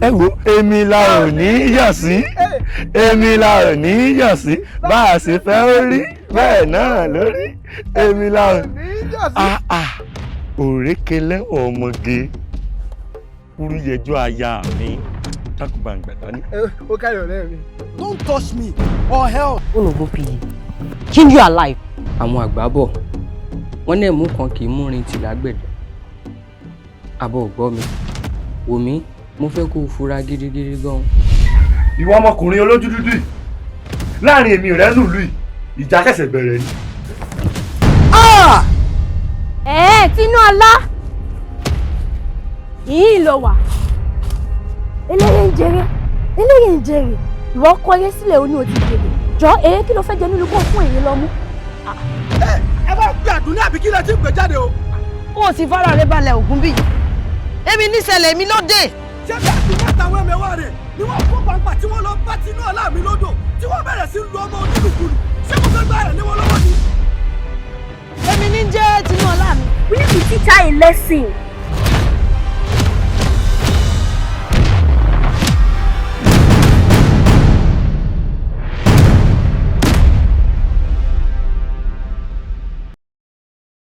ẹ wo èmi la ò ní yọ̀ sí èmi la ò ní yọ̀ sí bá a ṣe fẹ́ ó rí bẹ́ẹ̀ náà lórí èmi la ò ní yọ̀ sí. Òrékelẹ́wọ̀ ọmọge kúrú yẹjọ́ aya mi dákúbà ń gbàdá ní. Ó kárí ọ̀rẹ́ mi. Don't touch me or hell. Ológun PE keep you alive. Àwọn àgbà bọ̀ wọ́n ní ẹ̀mú kan kì í múrin tì lágbẹ̀dẹ. Àbọ̀ gbọ́ mi wò mí mo fẹ́ kó o fura gidigidi gan. Ìwọ ọmọkùnrin olójú dúdú yìí láàrin èmi rẹ nùlù yìí ìjà ṣẹ̀ṣẹ̀ bẹ̀rẹ̀ ni. Tinúọlá yìí ló wà eléyè ń jèrè ìwọ kọ eré sílẹ̀ ó ní o ti jèrè jọ eré kí ló fẹ́ jẹ nínú kó fún èyí lọ mú. Ẹ bá gbé àdúní àbí kí lẹ ti ń gbé jáde o. Ó sì fara rẹ balẹ̀ ògún bí èmi níṣẹ̀lẹ̀ mi ló dé. Ṣé bí àdúní àtàwọn ẹ̀mẹ̀wá rẹ̀ ni wọ́n fún pàǹpà tí wọ́n lọ bá Tinúọlá mi lódò tí wọ́n bẹ̀rẹ̀ sí lu ọmọ onílùkulù ṣé mo fẹ́ gbá rẹ̀ lé wọn lọ́wọ́ ni. Èmi ní jẹ́ Tinúọlá mi. We need to teach her a lesson.